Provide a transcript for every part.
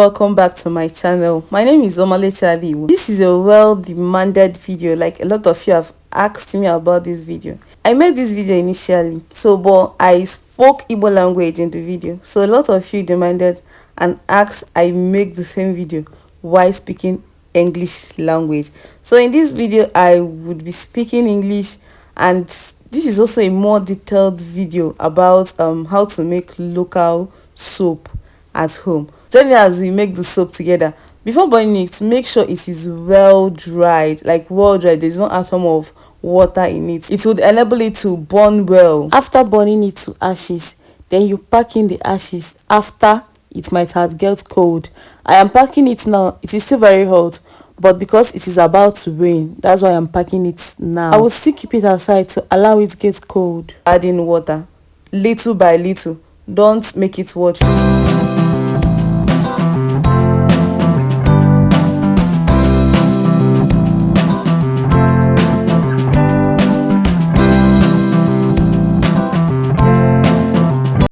welcome back to my channel. My name is Ncha. This is a well-demanded video. Like, a lot of you have asked me about this video. I made this video initially, but I spoke Igbo language in the video, so a lot of you demanded and asked I make the same video while speaking English language. So in this video I would be speaking English, and this is also a more detailed video about how to make local soap at home. Join me as we make the soap together. Before burning it, make sure it is well dried, like well dried. There's no atom of water in it. It would enable it to burn well. After burning it to ashes, then you pack in the ashes after it might have get cold. I am packing it now. It is still very hot, but because it is about to rain, that's why I'm packing it now. I will still keep it aside to allow it to get cold. Add in water little by little. Don't make it water.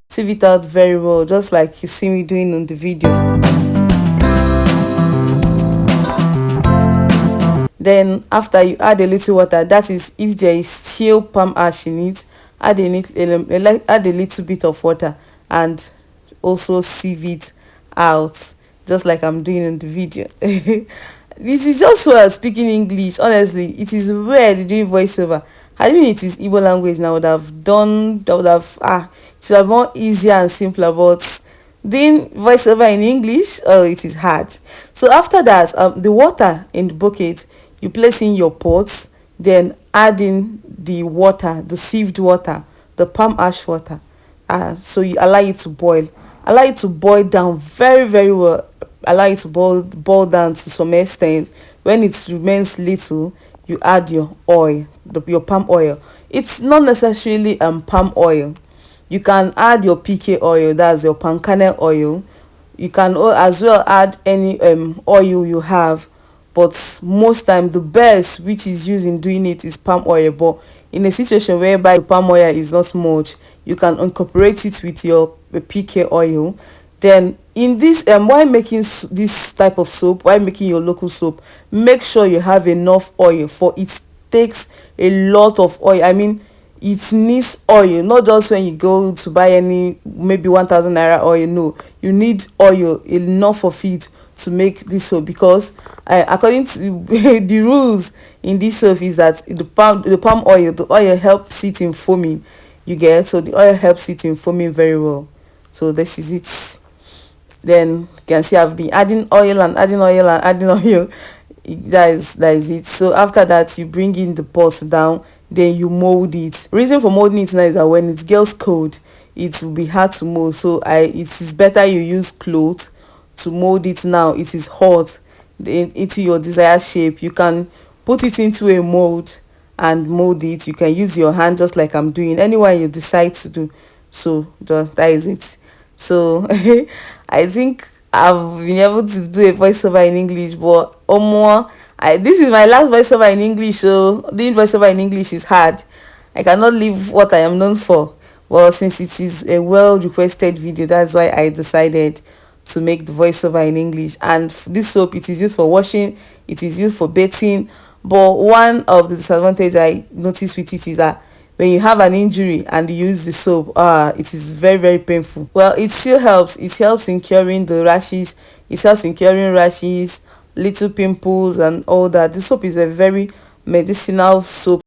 Sieve it out very well, just like you see me doing in the video. Then after you add a little water, that is if there is still palm ash in it, add a little bit of water and also sieve it out, just like I'm doing in the video. This is just so speaking English. Honestly, it is weird doing voiceover. I mean, it is Igbo language now. It should have more easier and simpler, but doing voiceover in English, oh, it is hard. So after that, the water in the bucket, you place in your pots, then add in the water, the sieved water, the palm ash water. So you allow it to boil. Allow it to boil down very, very well. Allow it to boil down to some extent. When it remains little, you add your oil, your palm oil. It's not necessarily palm oil. You can add your PK oil, that's your palm kernel oil. You can as well add any oil you have, but most time the best which is used in doing it is palm oil. But in a situation whereby palm oil is not much, you can incorporate it with your PK oil. Then in this while making this type of soap, while making your local soap, make sure you have enough oil, for it takes a lot of oil. I mean, it needs oil, not just when you go to buy any maybe 1,000 naira oil. No, you need oil, enough of it to make this soap, because according to the rules in this soap is that the palm oil, the oil helps it in foaming. You get, so the oil helps it in foaming very well. So this is it. Then you can see I've been adding oil and adding oil and adding oil. That is it. So after that, you bring in the pot down, then you mold it. Reason for molding it now is that when it gets cold, it will be hard to mold. So it is better you use cloth to mold it. Now it is hot, then into your desired shape. You can put it into a mold and mold it. You can use your hand, just like I'm doing, anywhere you decide to do. So that is it. So I think I've been able to do a voiceover in English, but this is my last voiceover in English, so doing voiceover in English is hard. I cannot leave what I am known for. Well, since it is a well requested video, that's why I decided to make the voiceover in English. And this soap, it is used for washing, it is used for bathing. But one of the disadvantages I noticed with it is that when you have an injury and you use the soap, it is very, very painful. Well, it still helps. It helps in curing the rashes. It helps in curing rashes, little pimples and all that. The soap is a very medicinal soap.